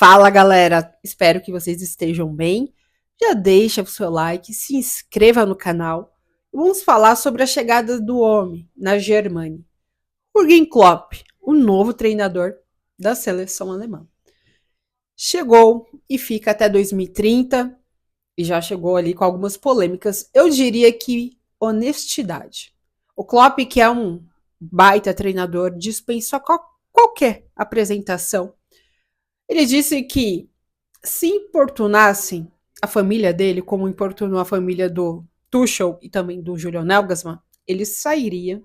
Fala galera, espero que vocês estejam bem. Já deixa o seu like, se inscreva no canal. Vamos falar sobre a chegada do homem na Germânia. Jürgen Klopp, o novo treinador da seleção alemã. Chegou e fica até 2030 e já chegou ali com algumas polêmicas. Eu diria que honestidade. O Klopp, que é um baita treinador, dispensa qualquer apresentação. Ele disse que se importunassem a família dele, como importunou a família do Tuchel e também do Julian Nagelsmann, ele sairia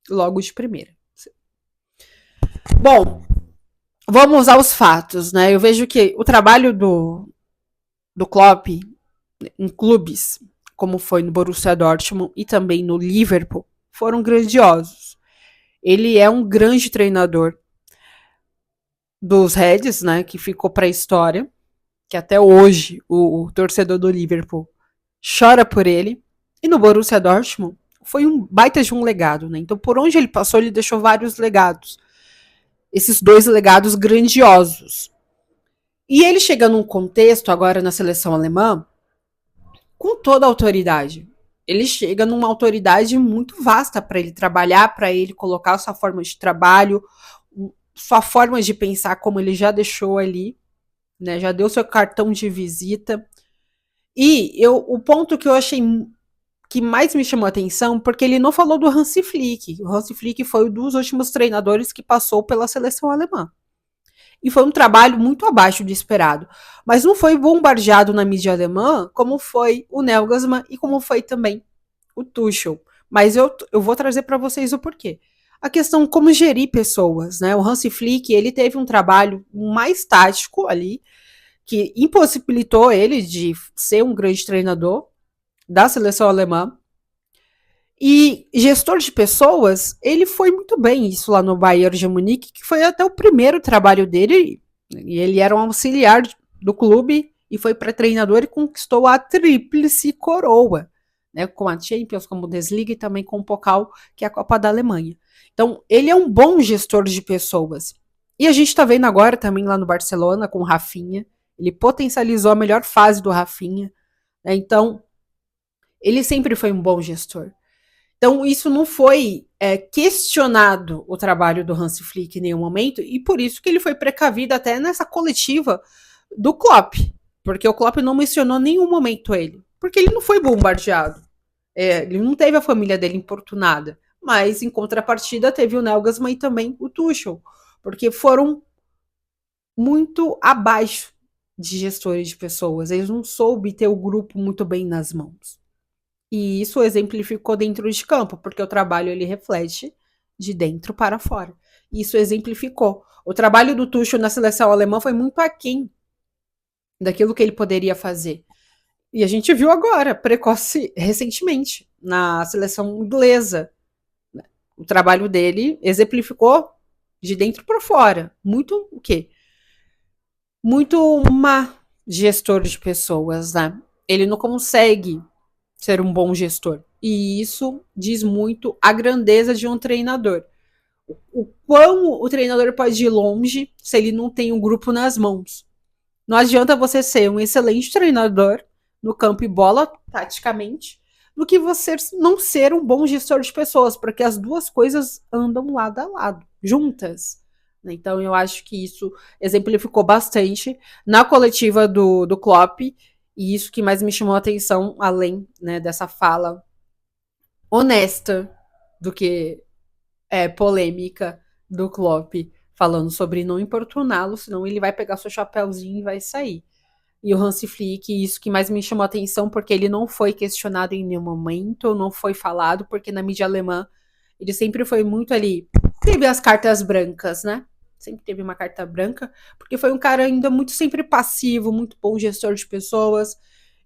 logo de primeira. Bom, vamos aos fatos, né? Eu vejo que o trabalho do Klopp em clubes, como foi no Borussia Dortmund e também no Liverpool, foram grandiosos. Ele é um grande treinador dos Reds, né? Que ficou para a história, que até hoje o torcedor do Liverpool chora por ele. E no Borussia Dortmund foi um baita de um legado, né? Então, por onde ele passou, ele deixou vários legados. Esses dois legados grandiosos. E ele chega num contexto, agora na seleção alemã, com toda a autoridade. Ele chega numa autoridade muito vasta para ele trabalhar, para ele colocar sua forma de trabalho, sua forma de pensar, como ele já deixou ali, né? Já deu seu cartão de visita. E o ponto que eu achei que mais me chamou a atenção, porque ele não falou do Hansi Flick. O Hansi Flick foi um dos últimos treinadores que passou pela seleção alemã. E foi um trabalho muito abaixo do esperado. Mas não foi bombardeado na mídia alemã como foi o Nagelsmann e como foi também o Tuchel. Mas eu vou trazer para vocês o porquê. A questão como gerir pessoas, né? O Hansi Flick, ele teve um trabalho mais tático ali, que impossibilitou ele de ser um grande treinador da seleção alemã. E gestor de pessoas, ele foi muito bem isso lá no Bayern de Munique, que foi até o primeiro trabalho dele. E ele era um auxiliar do clube e foi para treinador e conquistou a tríplice coroa, né, com a Champions, com a Bundesliga e também com o Pokal, que é a Copa da Alemanha. Então, ele é um bom gestor de pessoas. E a gente está vendo agora também lá no Barcelona com o Rafinha. Ele potencializou a melhor fase do Rafinha. Né? Então, ele sempre foi um bom gestor. Então, isso não foi questionado o trabalho do Hansi Flick em nenhum momento, e por isso que ele foi precavido até nessa coletiva do Klopp, porque o Klopp não mencionou em nenhum momento ele, porque ele não foi bombardeado. Ele não teve a família dele importunada, mas em contrapartida teve o Nagelsmann e também o Tuchel, porque foram muito abaixo de gestores de pessoas, eles não soube ter o grupo muito bem nas mãos. E isso exemplificou dentro de campo, porque o trabalho ele reflete de dentro para fora. Isso exemplificou. O trabalho do Tuchel na seleção alemã foi muito aquém daquilo que ele poderia fazer. E a gente viu agora, recentemente, na seleção inglesa. O trabalho dele exemplificou de dentro para fora. Muito o quê? Muito má gestor de pessoas, né? Ele não consegue ser um bom gestor. E isso diz muito a grandeza de um treinador. O quão o treinador pode ir longe se ele não tem um grupo nas mãos. Não adianta você ser um excelente treinador no campo e bola, taticamente, do que você não ser um bom gestor de pessoas, porque as duas coisas andam lado a lado, juntas. Então eu acho que isso exemplificou bastante na coletiva do Klopp, e isso que mais me chamou a atenção, além, né, dessa fala honesta do que polêmica do Klopp, falando sobre não importuná-lo, senão ele vai pegar seu chapéuzinho e vai sair. E o Hansi Flick, isso que mais me chamou a atenção, porque ele não foi questionado em nenhum momento, não foi falado, porque na mídia alemã ele sempre foi muito ali. Teve as cartas brancas, né? Sempre teve uma carta branca, porque foi um cara ainda muito sempre passivo, muito bom gestor de pessoas,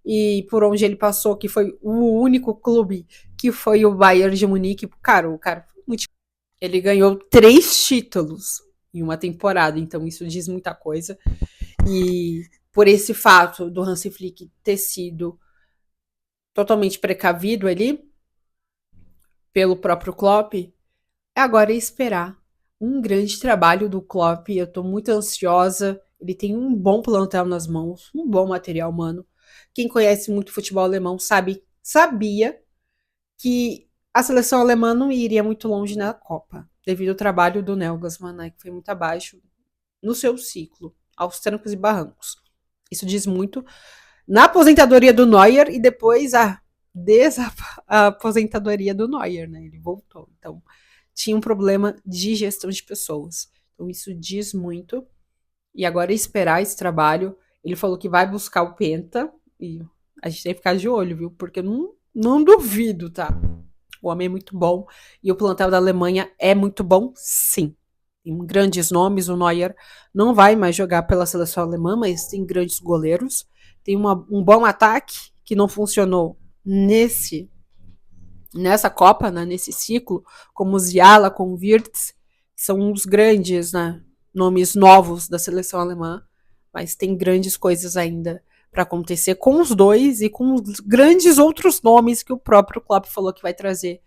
e por onde ele passou, que foi o único clube que foi o Bayern de Munique, cara, o cara foi muito... Ele ganhou 3 títulos em uma temporada, então isso diz muita coisa. E por esse fato do Hansi Flick ter sido totalmente precavido ali pelo próprio Klopp, agora é esperar um grande trabalho do Klopp. Eu tô muito ansiosa. Ele tem um bom plantel nas mãos, um bom material humano. Quem conhece muito futebol alemão sabia que a seleção alemã não iria muito longe na Copa, devido ao trabalho do Nagelsmann, né, que foi muito abaixo no seu ciclo, aos trancos e barrancos. Isso diz muito na aposentadoria do Neuer e depois a aposentadoria do Neuer, né? Ele voltou. Então, tinha um problema de gestão de pessoas. Então, isso diz muito. E agora é esperar esse trabalho. Ele falou que vai buscar o Penta. E a gente tem que ficar de olho, viu? Porque eu não duvido, tá? O homem é muito bom. E o plantel da Alemanha é muito bom, sim. Tem grandes nomes. O Neuer não vai mais jogar pela seleção alemã, mas tem grandes goleiros. Tem um bom ataque que não funcionou nessa Copa, né, nesse ciclo, como o Ziala com o Wirtz, que são os grandes, né, nomes novos da seleção alemã, mas tem grandes coisas ainda para acontecer com os dois e com os grandes outros nomes que o próprio Klopp falou que vai trazer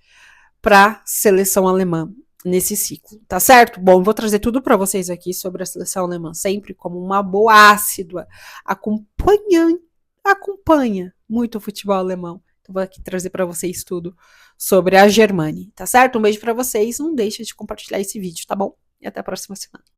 para a seleção alemã nesse ciclo, tá certo? Bom, vou trazer tudo para vocês aqui sobre a seleção alemã, sempre como uma boa ácidua, acompanha muito o futebol alemão. Então vou aqui trazer para vocês tudo sobre a Germani, tá certo? Um beijo para vocês, não deixa de compartilhar esse vídeo, tá bom? E até a próxima semana.